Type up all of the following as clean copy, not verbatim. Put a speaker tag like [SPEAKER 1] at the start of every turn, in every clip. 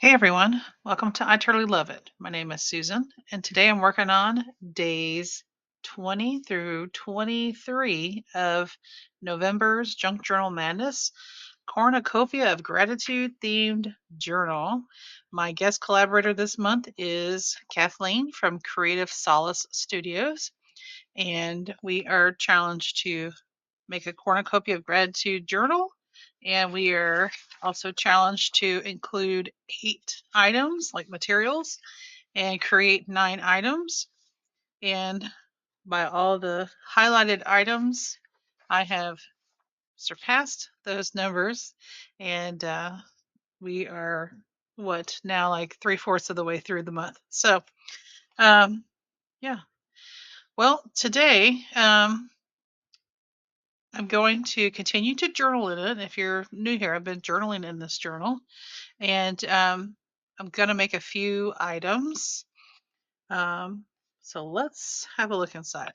[SPEAKER 1] Hey everyone, welcome to I Totally Love It. My name is Susan, and today I'm working on days 20 through 23 of November's Junk Journal Madness Cornucopia of Gratitude themed journal. My guest collaborator this month is Kathleen from Creative Solace Studios, and we are challenged to make a cornucopia of gratitude journal. And we are also challenged to include 8 items, like materials, and create 9 items. And by all the highlighted items, I have surpassed those numbers. And we are, what, now like 3/4 of the way through the month. So, um, yeah. Well, today, I'm going to continue to journal in it. If you're new here, I've been journaling in this journal, and I'm going to make a few items. Um, so let's have a look inside.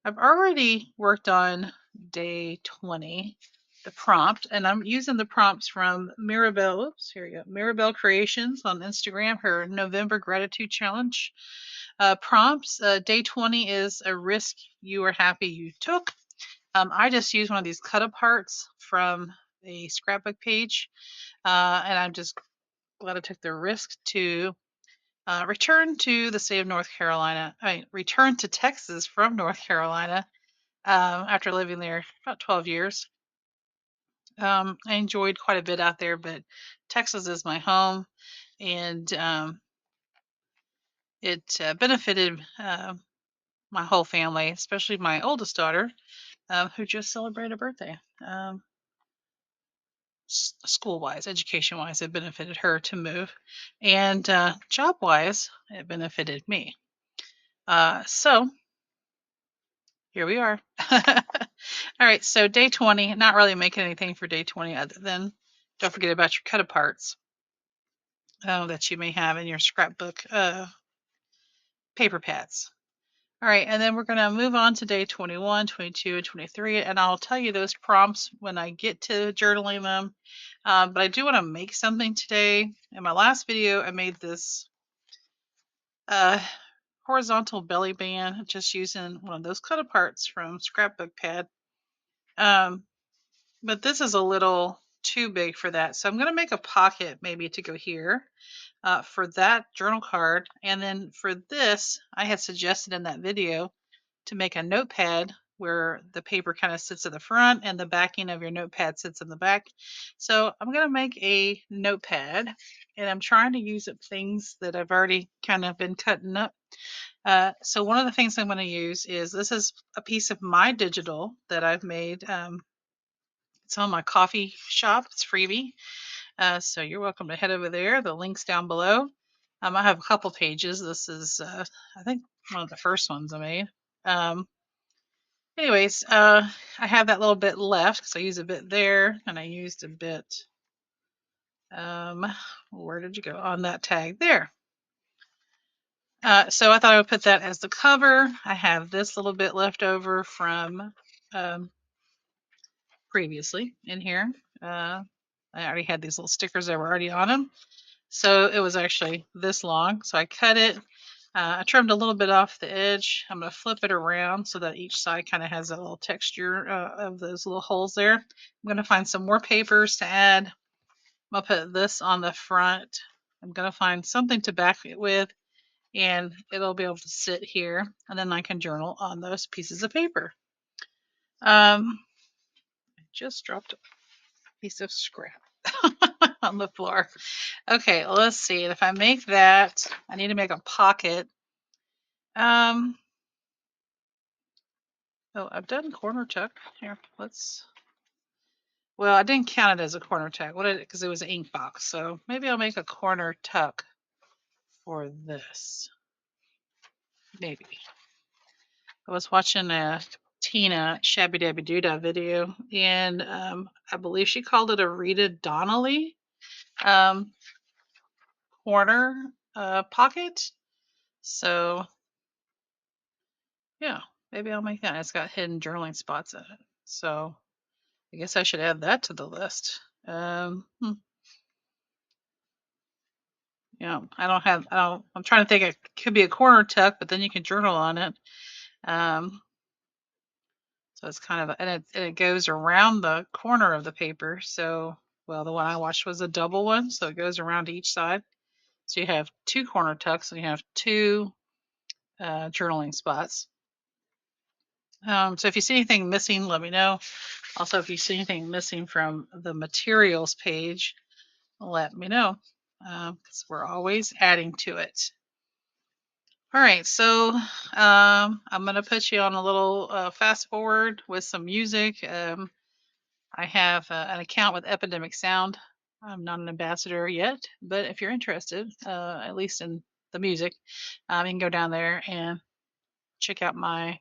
[SPEAKER 1] I've already worked on day 20, the prompt, and I'm using the prompts from Mirabelle. Oops, here you go. Mirabelle Creations on Instagram, her November Gratitude Challenge prompts. Day 20 is a risk you are happy you took. I just used one of these cut aparts from a scrapbook page, and I'm just glad I took the risk to return to the state of North Carolina. Return to Texas from North Carolina after living there about 12 years. I enjoyed quite a bit out there, but Texas is my home, and it benefited my whole family, especially my oldest daughter, who just celebrated a birthday. School wise, education wise, it benefited her to move, and job wise, it benefited me. So here we are. All right, so day 20, not really making anything for day 20 other than don't forget about your cut aparts that you may have in your scrapbook paper pads. All right, and then we're going to move on to day 21, 22, and 23, and I'll tell you those prompts when I get to journaling them. But I do want to make something today. In my last video, I made this horizontal belly band just using one of those cut aparts from Scrapbook Pad. But this is a little too big for that, so I'm going to make a pocket maybe to go here for that journal card. And then for this, I had suggested in that video to make a notepad where the paper kind of sits at the front and the backing of your notepad sits in the back. So I'm going to make a notepad, and I'm trying to use up things that I've already kind of been cutting up. So one of the things I'm going to use is, this is a piece of my digital that I've made. It's on my coffee shop. It's freebie. So you're welcome to head over there. The link's down below. I have a couple pages. This is, I think, one of the first ones I made. Anyways, I have that little bit left because I used a bit there, and I used a bit, where did you go? On that tag there. So I thought I would put that as the cover. I have this little bit left over from previously in here. I already had these little stickers that were already on them. So it was actually this long. So I cut it. I trimmed a little bit off the edge. I'm going to flip it around so that each side kind of has a little texture of those little holes there. I'm going to find some more papers to add. I'll put this on the front. I'm going to find something to back it with, and it'll be able to sit here, and then I can journal on those pieces of paper. I just dropped a piece of scrap on the floor. Okay, let's see. If I make that, I need to make a pocket. Oh, I've done corner tuck. Here, well, I didn't count it as a corner tuck. What did it? Because it was an ink box. So maybe I'll make a corner tuck for this. Maybe. I was watching a Tina Shabby Dabby Doodah video, and I believe she called it a Rita Donnelly corner pocket. So yeah, maybe I'll make that. It's got hidden journaling spots in it. So I guess I should add that to the list. I'm trying to think. It could be a corner tuck, but then you can journal on it. So it's kind of, and it goes around the corner of the paper. So, well, the one I watched was a double one, so it goes around each side. So you have 2 corner tucks and you have 2 journaling spots. So if you see anything missing, let me know. Also, if you see anything missing from the materials page, let me know, because we're always adding to it. All right, so I'm going to put you on a little fast forward with some music. I have an account with Epidemic Sound. I'm not an ambassador yet, but if you're interested, at least in the music, you can go down there and check out my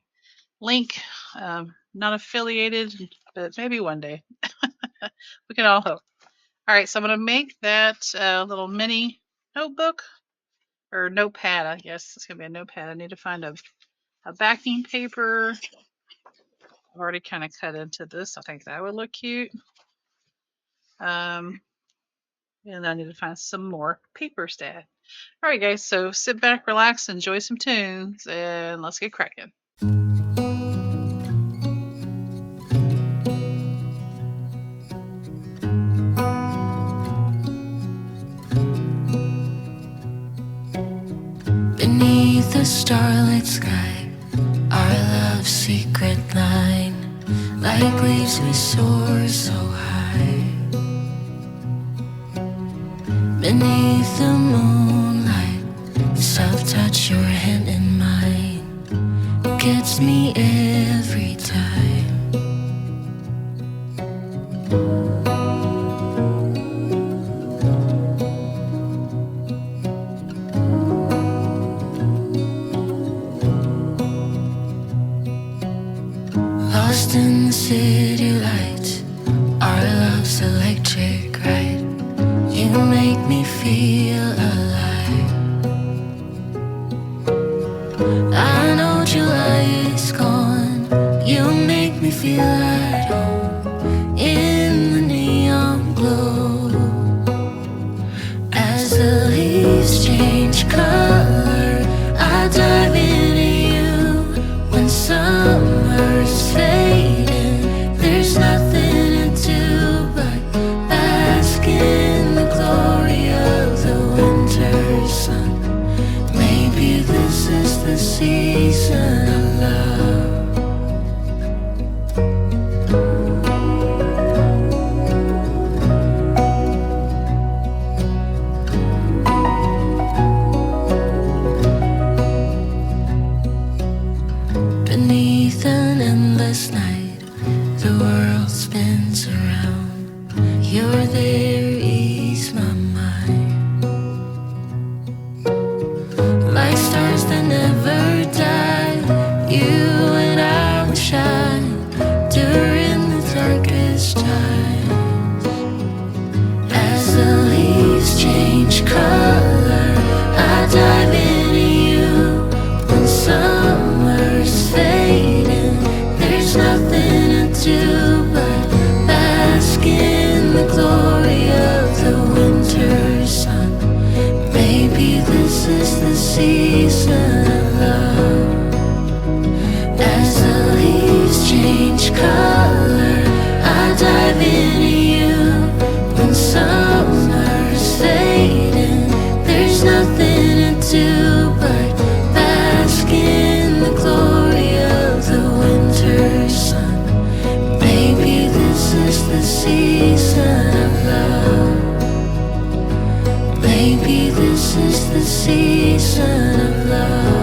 [SPEAKER 1] link. Not affiliated, but maybe one day. We can all hope. All right, so I'm going to make that little mini notebook or notepad. I guess it's going to be a notepad. I need to find a backing paper. I've already kind of cut into this. I think that would look cute. And I need to find some more paper stat. All right, guys, so sit back, relax, enjoy some tunes, and let's get cracking.
[SPEAKER 2] Beneath the starlit sky, our love's secret line, like leaves we soar so high. Beneath the moonlight, soft touch your hand in mine, gets me every time. Lost in the city lights, our love's electric ride. You make me feel alive. I know July is gone. You make me feel at home in the neon glow. As the leaves change color, I dive into you. When summer's fading, there's nothing to do but bask in the glory of the winter sun. Maybe this is the season of love. Beneath an endless night, the world spins around. You're there, ease my mind. Like stars that never die, you and I will shine during the darkest times. As the leaves change color, I dive into you. When summer's fading, there's nothing to do but bask in the glory of the winter sun. Maybe this is the season of love. As the leaves change color, I dive into you. When summer's fading, there's nothing to do but bask in the glory of the winter sun. Maybe this is the season of love. Maybe this is the season of love.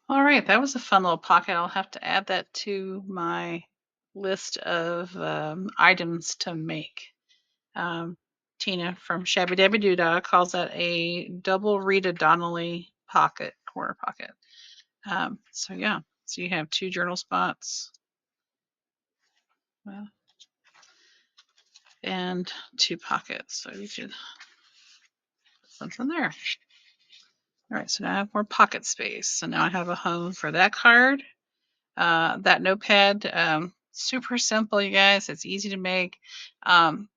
[SPEAKER 1] All right, that was a fun little pocket. I'll have to add that to my list of items to make. Um, Tina from Shabby Dabby Doodah calls that a double Rita Donnelly pocket, corner pocket. So yeah, so you have two journal spots, well, and two pockets. So you could put something there. All right, so now I have more pocket space. So now I have a home for that card. That notepad, super simple, you guys. It's easy to make. Um,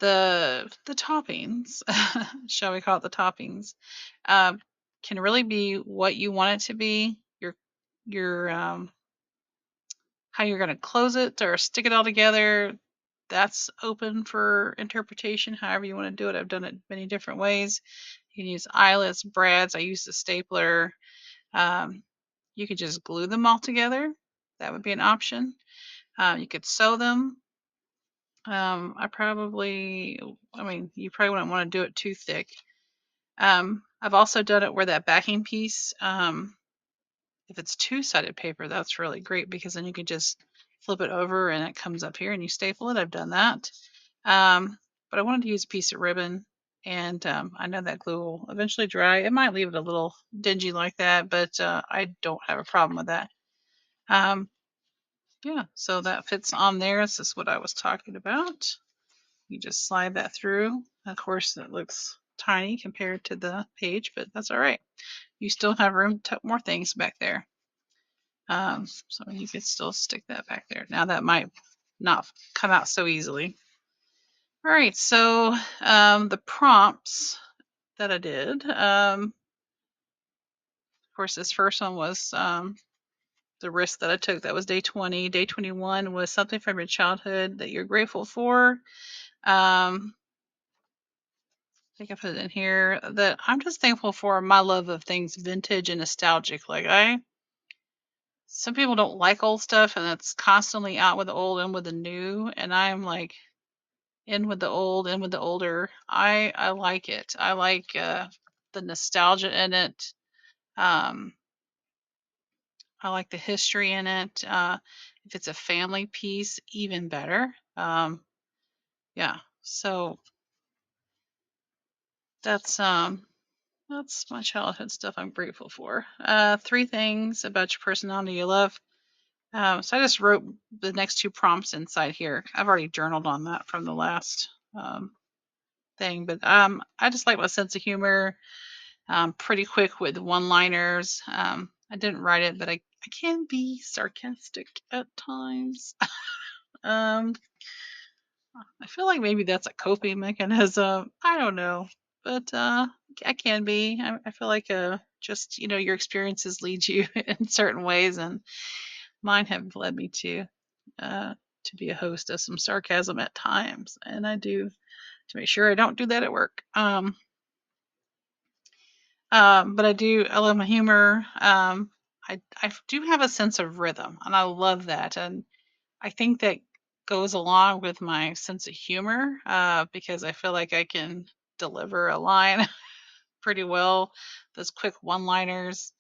[SPEAKER 1] the toppings, shall we call it the toppings, um, can really be what you want it to be. Your how you're going to close it or stick it all together. That's open for interpretation. However you want to do it. I've done it many different ways. You can use eyelets, brads. I use the stapler. Um, you could just glue them all together. That would be an option. You could sew them. I mean, you probably wouldn't want to do it too thick. I've also done it where that backing piece, if it's two-sided paper, that's really great because then you can just flip it over and it comes up here and you staple it. I've done that. But I wanted to use a piece of ribbon and I know that glue will eventually dry. It might leave it a little dingy like that, but I don't have a problem with that. Um, yeah, so that fits on there. This is what I was talking about. You just slide that through. Of course, it looks tiny compared to the page, but that's all right. You still have room to put more things back there. So you could still stick that back there. Now that might not come out so easily. All right, so the prompts that I did. Of course, this first one was the risk that I took. That was day 20. Day 21 was something from your childhood that you're grateful for. I think I put it in here that I'm just thankful for my love of things vintage and nostalgic. Some people don't like old stuff and it's constantly out with the old and with the new. And I'm like in with the old, in with the older. I like it. I like the nostalgia in it. Um, I like the history in it. If it's a family piece, even better. Yeah. So that's that's my childhood stuff I'm grateful for. Three things about your personality you love. So I just wrote the next two prompts inside here. I've already journaled on that from the last thing, but I just like my sense of humor. Pretty quick with one-liners. I didn't write it, but I can be sarcastic at times. um, I feel like maybe that's a coping mechanism. I don't know, but I can be. I feel like just your experiences lead you in certain ways, and mine have led me to be a host of some sarcasm at times, and I do to make sure I don't do that at work. But I love my humor. I do have a sense of rhythm, and I love that, and I think that goes along with my sense of humor because I feel like I can deliver a line pretty well. Those quick one-liners,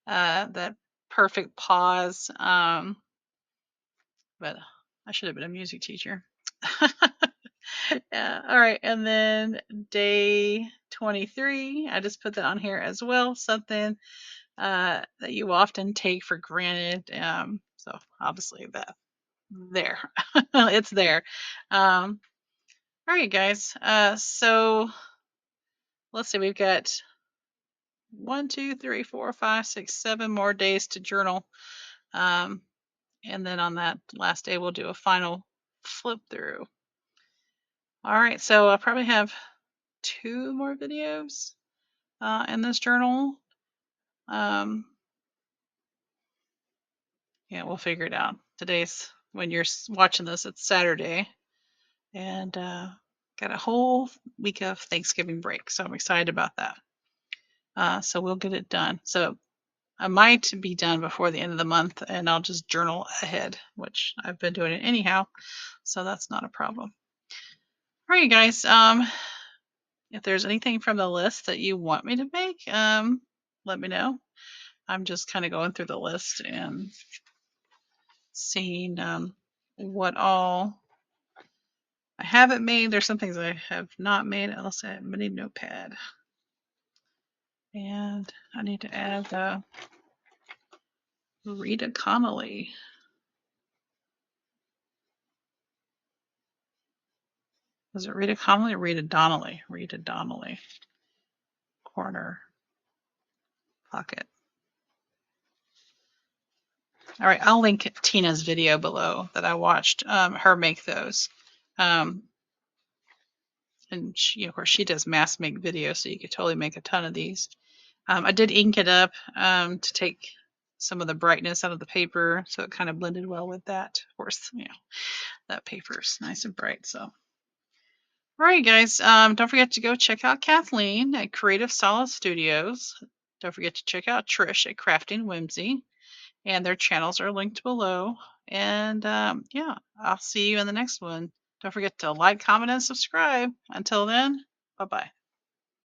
[SPEAKER 1] that perfect pause. But I should have been a music teacher. Yeah. All right. And then day 23, I just put that on here as well. Something that you often take for granted. So obviously that there, it's there. Um, all right, guys. So let's see. We've got 7 more days to journal. Um, and then on that last day, we'll do a final flip through. All right. So I'll probably have 2 more videos in this journal. Um, yeah, we'll figure it out. Today's when you're watching this, it's Saturday, and got a whole week of Thanksgiving break, so I'm excited about that. So we'll get it done. So I might be done before the end of the month, and I'll just journal ahead, which I've been doing it anyhow, so that's not a problem. All right, you guys. If there's anything from the list that you want me to make, let me know. I'm just kind of going through the list and seeing what all I haven't made. There's some things I have not made. Else I have a mini notepad. And I need to add Rita Connolly. Was it Rita Connolly or Rita Donnelly? Rita Donnelly. Corner pocket. All right, I'll link Tina's video below that I watched her make those. And she, of course, she does mass make videos, so you could totally make a ton of these. I did ink it up to take some of the brightness out of the paper, so it kind of blended well with that. Of course, that paper's nice and bright. So, all right, guys, don't forget to go check out Kathleen at Creative Solid Studios. Don't forget to check out Trish at Crafting Whimsy, and their channels are linked below. And yeah, I'll see you in the next one. Don't forget to like, comment, and subscribe. Until then, bye bye.